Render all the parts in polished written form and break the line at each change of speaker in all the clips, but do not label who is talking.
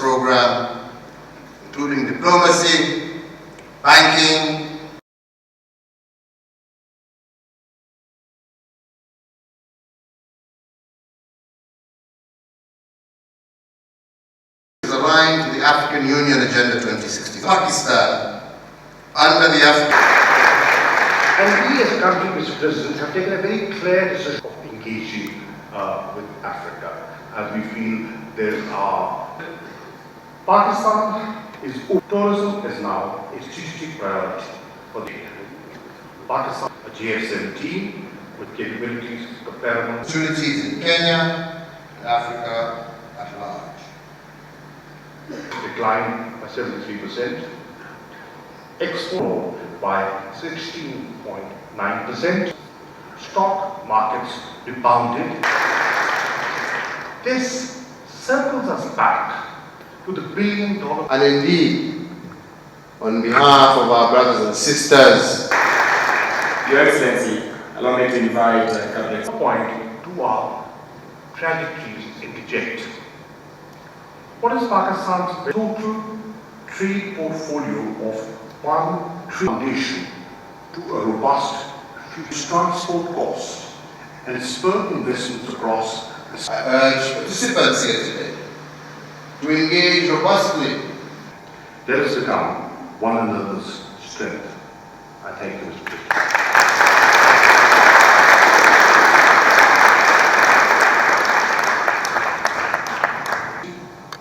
program, including diplomacy, banking, is aligned to the African Union Agenda 2060. Pakistan, under the
And we as a country, Mr. President, have taken a very clear decision of engaging with Africa, as we feel there are. Pakistan is tourism is now a strategic priority for the Pakistan, a GF17 with capabilities comparable.
Opportunities in Kenya and Africa at large.
Declined by 73%, export by 16.9%, stock markets rebounded. This circles us back to the $1 billion.
And indeed, on behalf of our brothers and sisters,
Your Excellency, allow me to invite Cabinet.
Point to our trajectories interject. What is Pakistan's total trade portfolio of $1 trillion foundation to a robust transport costs and spur investments across the
I urge participants here today to engage robustly.
Let us become one another's strength. I thank you, Mr. President.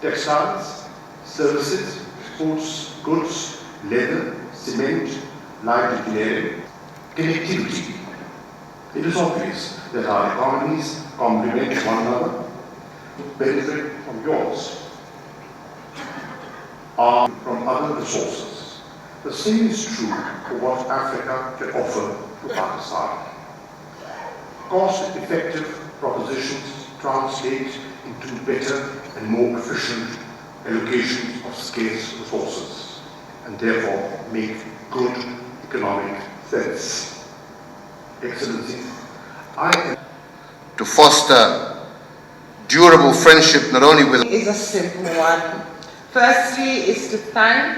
Textiles, services, sports, goods, leather, cement, light engineering, connectivity. It is obvious that our economies complement one another, benefit from yours, from other resources. The same is true for what Africa can offer to Pakistan. Cost-effective propositions translate into better and more efficient allocation of scarce resources, and therefore make good economic sense. Excellency,
To foster durable friendship not only with
is a simple one. Firstly is to thank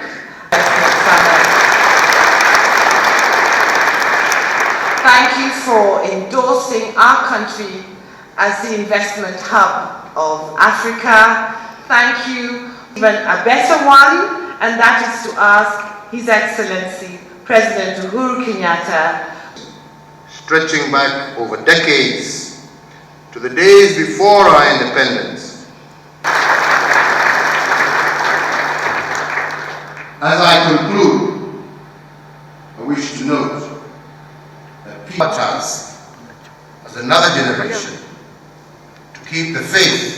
you for endorsing our country as the investment hub of Africa. Thank you. Even a better one, and that is to ask His Excellency President Uhuru Kenyatta,
stretching back over decades to the days before our independence. As I conclude, I wish to note that people task as another generation to keep the faith,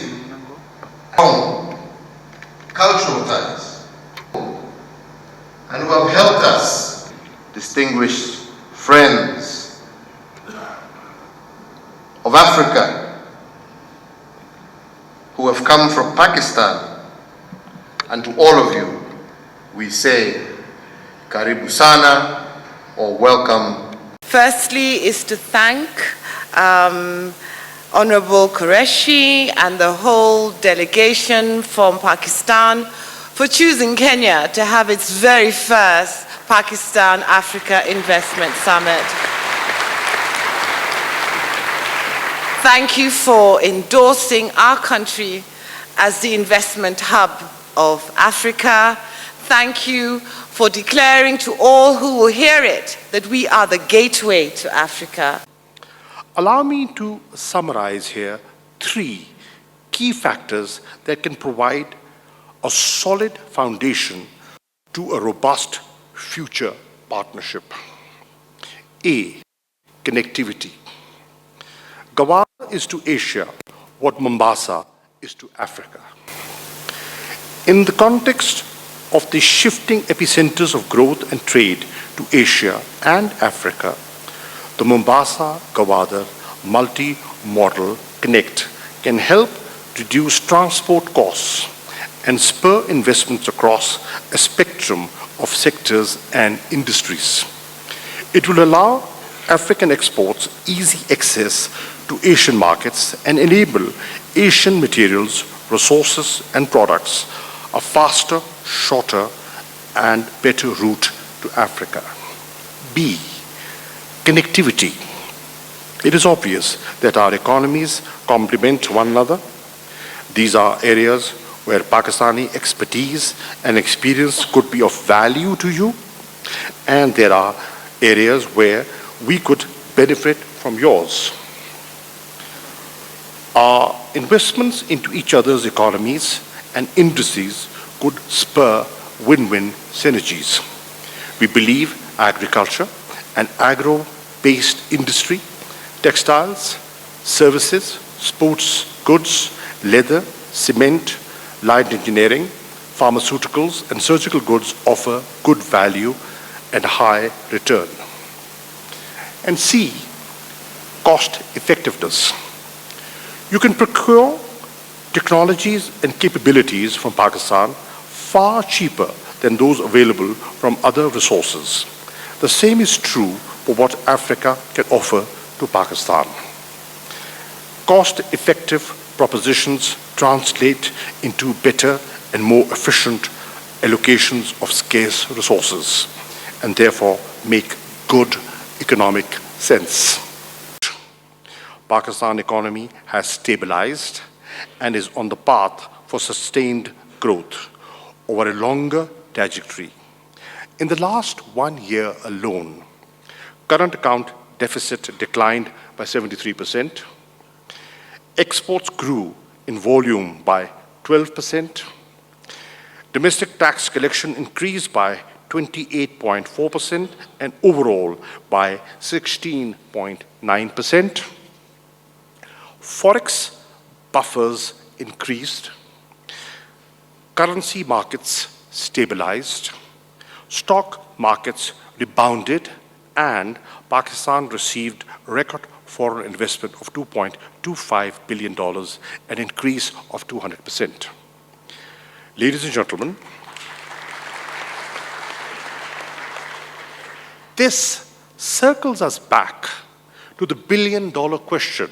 cultural ties, and who have helped us, distinguished friends of Africa who have come from Pakistan, and to all of you, we say, Karibu Sana, or welcome.
firstly is to thank Honorable Qureshi and the whole delegation from Pakistan for choosing Kenya to have its very first Pakistan-Africa Investment Summit. Thank you for endorsing our country as the investment hub of Africa. Thank you for declaring to all who will hear it that we are the gateway to Africa.
allow me to summarize here 3 key factors that can provide a solid foundation to a robust future partnership. A, connectivity. Gawar is to Asia what Mombasa is to Africa. In the context of the shifting epicenters of growth and trade to Asia and Africa, the Mombasa-Gwadar multi-modal connect can help reduce transport costs and spur investments across a spectrum of sectors and industries. It will allow African exports easy access to Asian markets and enable Asian materials, resources, and products a faster, shorter, and better route to Africa. B, connectivity. It is obvious that our economies complement one another. These are areas where Pakistani expertise and experience could be of value to you, and there are areas where we could benefit from yours. Our investments into each other's economies and industries could spur win-win synergies. We believe agriculture and agro-based industry, textiles, services, sports goods, leather, cement, light engineering, pharmaceuticals, and surgical goods offer good value and high return. And C, cost effectiveness. You can procure technologies and capabilities from Pakistan far cheaper than those available from other resources. The same is true for what Africa can offer to Pakistan. Cost-effective propositions translate into better and more efficient allocations of scarce resources, and therefore make good economic sense. Pakistan economy has stabilized and is on the path for sustained growth over a longer trajectory. In the last 1 year alone, current account deficit declined by 73%, exports grew in volume by 12%, domestic tax collection increased by 28.4% and overall by 16.9%. Forex buffers increased, currency markets stabilized, stock markets rebounded, and Pakistan received record foreign investment of $2.25 billion, an increase of 200%. Ladies and gentlemen, this circles us back to the billion-dollar question.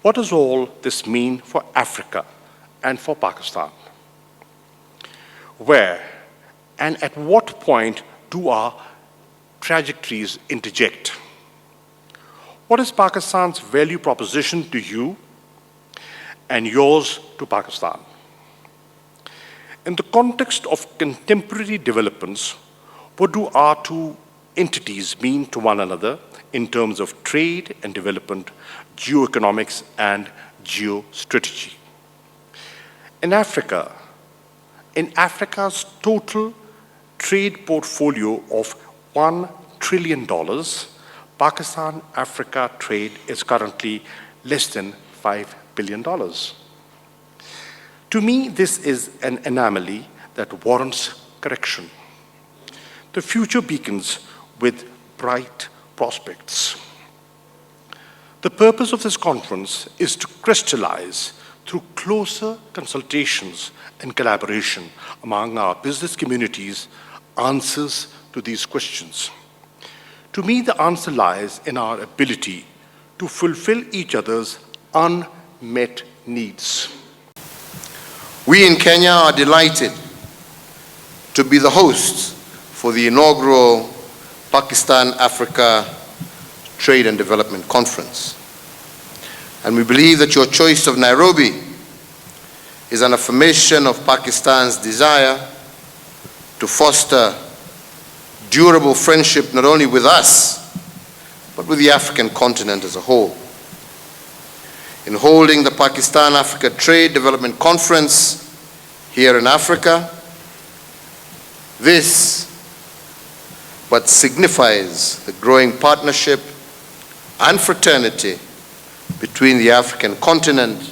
What does all this mean for Africa and for Pakistan? Where and at what point do our trajectories interject? What is Pakistan's value proposition to you and yours to Pakistan? In the context of contemporary developments, what do our two entities mean to one another in terms of trade and development, geoeconomics and geostrategy? In Africa's total trade portfolio of $1 trillion, Pakistan-Africa trade is currently less than $5 billion. To me, this is an anomaly that warrants correction. The future beacons with bright prospects. The purpose of this conference is to crystallize through closer consultations and collaboration among our business communities answers to these questions. To me, the answer lies in our ability to fulfill each other's unmet needs.
We in Kenya are delighted to be the hosts for the inaugural Pakistan-Africa Trade and Development Conference. And we believe that your choice of Nairobi is an affirmation of Pakistan's desire to foster durable friendship not only with us, but with the African continent as a whole. In holding the Pakistan-Africa Trade Development Conference here in Africa, this but signifies the growing partnership and fraternity between the African continent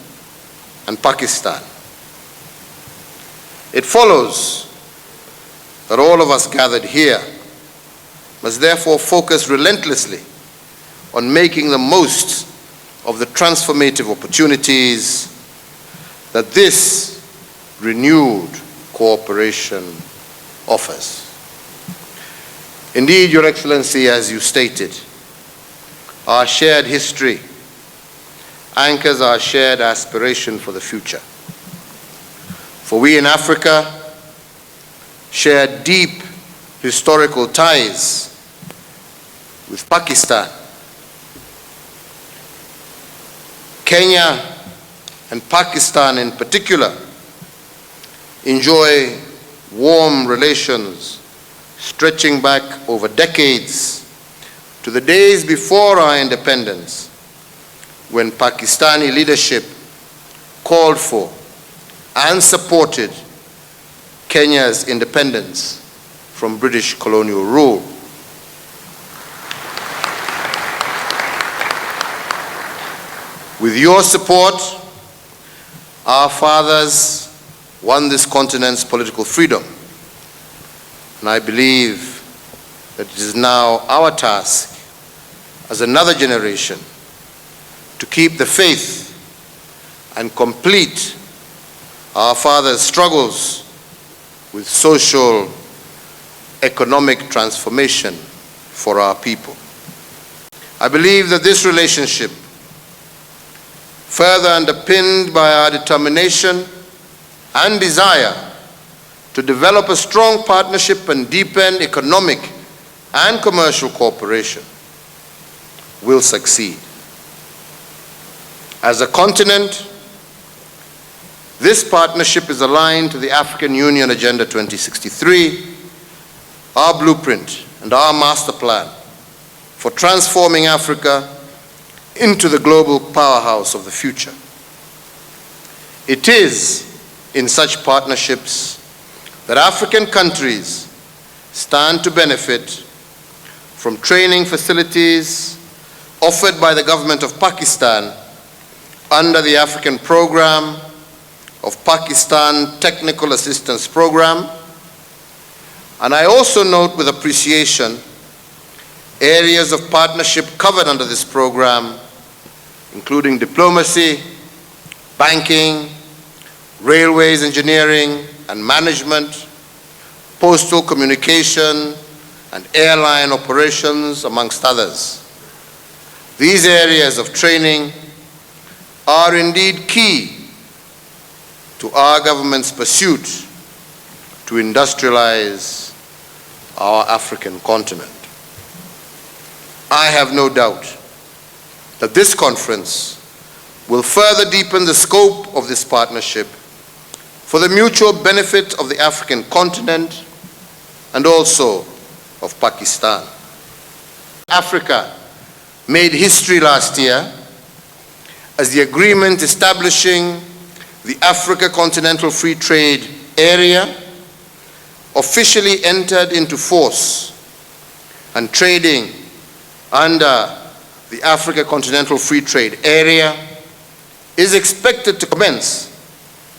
and Pakistan. It follows that all of us gathered here must therefore focus relentlessly on making the most of the transformative opportunities that this renewed cooperation offers. Indeed, Your Excellency, as you stated, our shared history anchors our shared aspiration for the future. For we in Africa share deep historical ties with Pakistan. Kenya and Pakistan in particular enjoy warm relations stretching back over decades to the days before our independence, when Pakistani leadership called for and supported Kenya's independence from British colonial rule. With your support, our fathers won this continent's political freedom. And I believe that it is now our task as another generation to keep the faith and complete our fathers' struggles with social, economic transformation for our people. I believe that this relationship, further underpinned by our determination and desire to develop a strong partnership and deepen economic and commercial cooperation, will succeed. As a continent, this partnership is aligned to the African Union Agenda 2063, our blueprint and our master plan for transforming Africa into the global powerhouse of the future. It is in such partnerships that African countries stand to benefit from training facilities offered by the government of Pakistan under the African Program of Pakistan Technical Assistance Program. And I also note with appreciation areas of partnership covered under this program, including diplomacy, banking, railways engineering and management, postal communication, and airline operations, amongst others. These areas of training are indeed key to our government's pursuit to industrialize our African continent. I have no doubt that this conference will further deepen the scope of this partnership for the mutual benefit of the African continent and also of Pakistan. Africa made history last year as the agreement establishing the Africa Continental Free Trade Area officially entered into force, and trading under the Africa Continental Free Trade Area is expected to commence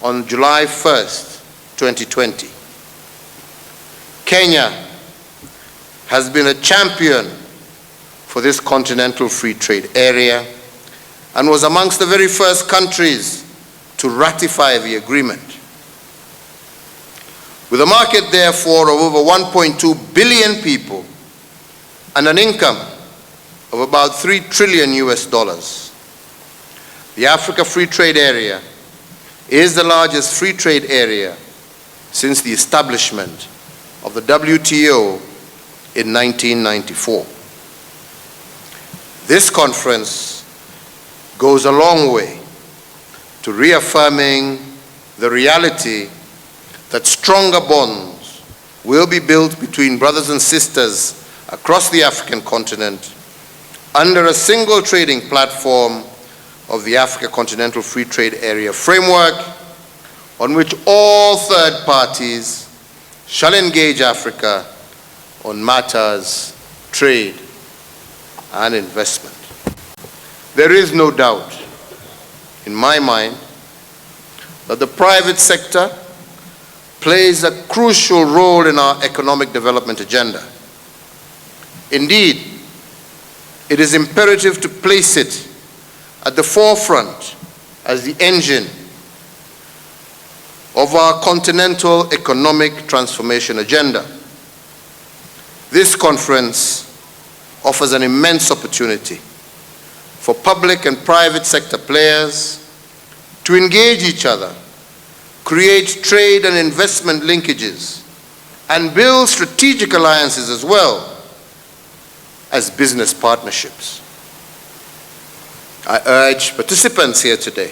on July 1st, 2020. Kenya has been a champion for this Continental Free Trade Area and was amongst the very first countries to ratify the agreement. With a market, therefore, of over 1.2 billion people and an income of about $3 trillion US, the Africa Free Trade Area is the largest free trade area since the establishment of the WTO in 1994. This conference goes a long way to reaffirming the reality that stronger bonds will be built between brothers and sisters across the African continent under a single trading platform of the Africa Continental Free Trade Area framework, on which all third parties shall engage Africa on matters trade and investment. There is no doubt in my mind that the private sector plays a crucial role in our economic development agenda. Indeed, it is imperative to place it at the forefront as the engine of our continental economic transformation agenda. This conference offers an immense opportunity for public and private sector players to engage each other create trade and investment linkages, and build strategic alliances as well as business partnerships. I urge participants here today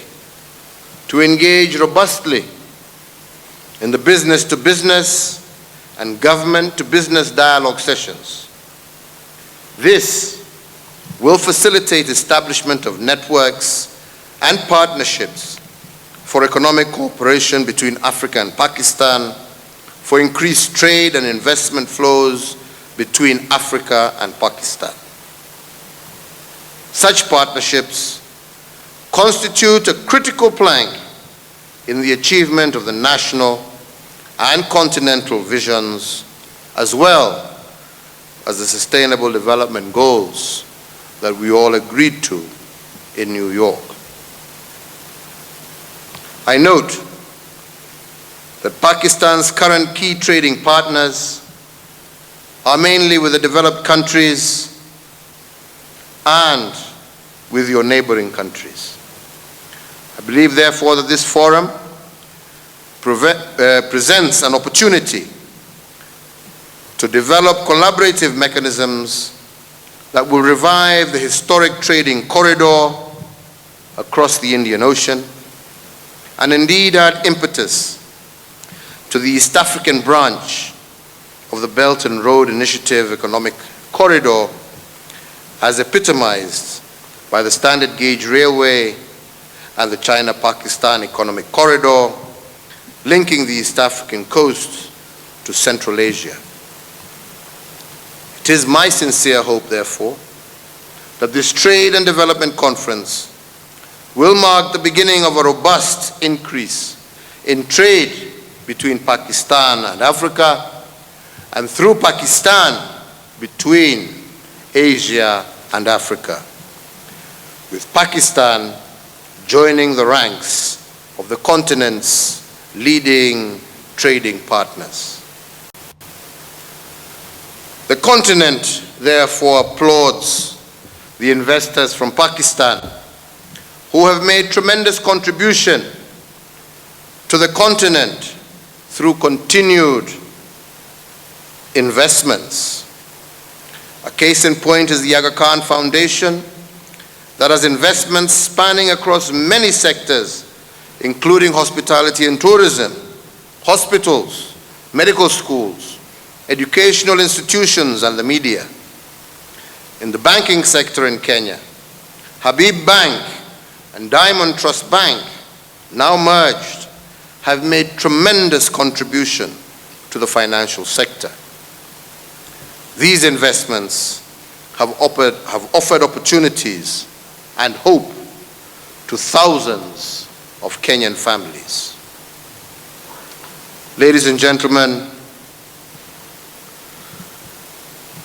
to engage robustly in the business-to-business and government-to-business dialogue sessions. This will facilitate establishment of networks and partnerships for economic cooperation between Africa and Pakistan, for increased trade and investment flows between Africa and Pakistan. Such partnerships constitute a critical plank in the achievement of the national and continental visions, as well as the Sustainable Development Goals that we all agreed to in New York. I note that Pakistan's current key trading partners are mainly with the developed countries and with your neighboring countries. I believe, therefore, that this forum presents an opportunity to develop collaborative mechanisms that will revive the historic trading corridor across the Indian Ocean, and indeed add impetus to the East African branch of the Belt and Road Initiative Economic Corridor, as epitomized by the Standard Gauge Railway and the China-Pakistan Economic Corridor, linking the East African coast to Central Asia. It is my sincere hope, therefore, that this Trade and Development Conference will mark the beginning of a robust increase in trade between Pakistan and Africa, and through Pakistan between Asia and Africa, with Pakistan joining the ranks of the continent's leading trading partners. The continent, therefore, applauds the investors from Pakistan who have made tremendous contribution to the continent through continued investments. A case in point is the Aga Khan Foundation, that has investments spanning across many sectors, including hospitality and tourism, hospitals, medical schools, educational institutions, and the media. In the banking sector in Kenya, Habib Bank and Diamond Trust Bank, now merged, have made tremendous contribution to the financial sector. These investments have offered opportunities and hope to thousands of Kenyan families. Ladies and gentlemen,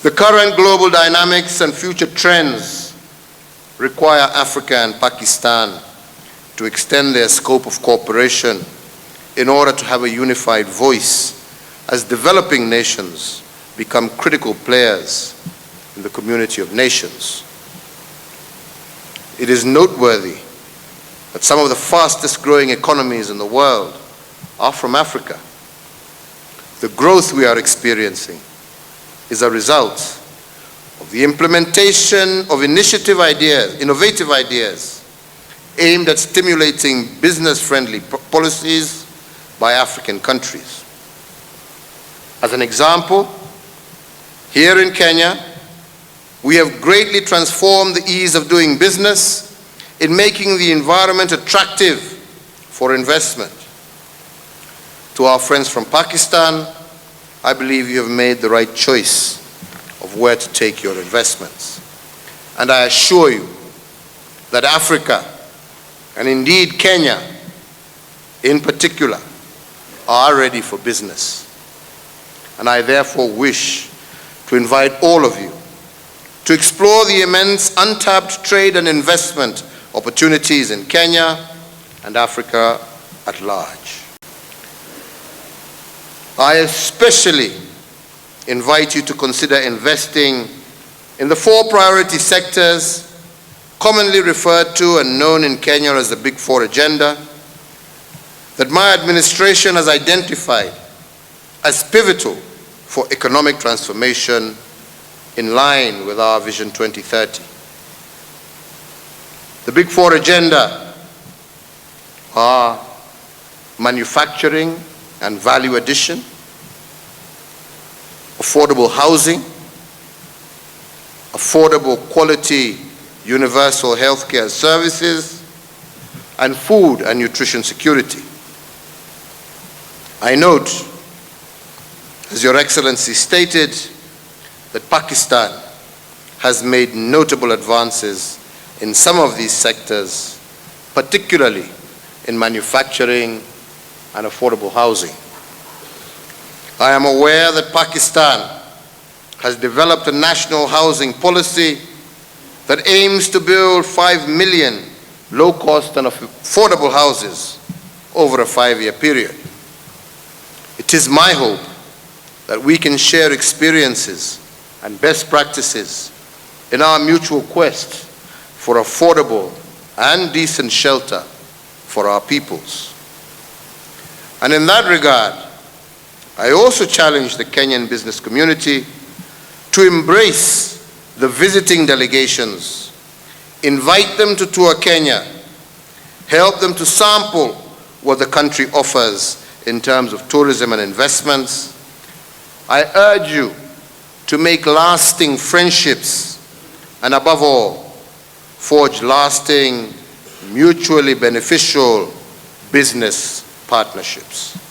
the current global dynamics and future trends require Africa and Pakistan to extend their scope of cooperation in order to have a unified voice as developing nations become critical players in the community of nations. It is noteworthy that some of the fastest growing economies in the world are from Africa. The growth we are experiencing is a result of the implementation of innovative ideas aimed at stimulating business-friendly policies by African countries. As an example, here in Kenya, we have greatly transformed the ease of doing business in making the environment attractive for investment. To our friends from Pakistan, I believe you have made the right choice of where to take your investments. And I assure you that Africa, and indeed Kenya in particular, are ready for business. And I therefore wish to invite all of you to explore the immense untapped trade and investment opportunities in Kenya and Africa at large. I especially invite you to consider investing in the 4 priority sectors commonly referred to and known in Kenya as the Big Four agenda, that my administration has identified as pivotal for economic transformation in line with our Vision 2030. The Big Four agenda are manufacturing and value addition, affordable housing, affordable quality universal healthcare services, and food and nutrition security. I note, as Your Excellency stated, that Pakistan has made notable advances in some of these sectors, particularly in manufacturing and affordable housing. I am aware that Pakistan has developed a national housing policy that aims to build 5 million low-cost and affordable houses over a 5-year period. It is my hope that we can share experiences and best practices in our mutual quest for affordable and decent shelter for our peoples. And in that regard, I also challenge the Kenyan business community to embrace the visiting delegations, invite them to tour Kenya, help them to sample what the country offers in terms of tourism and investments. I urge you to make lasting friendships and, above all, forge lasting, mutually beneficial business partnerships.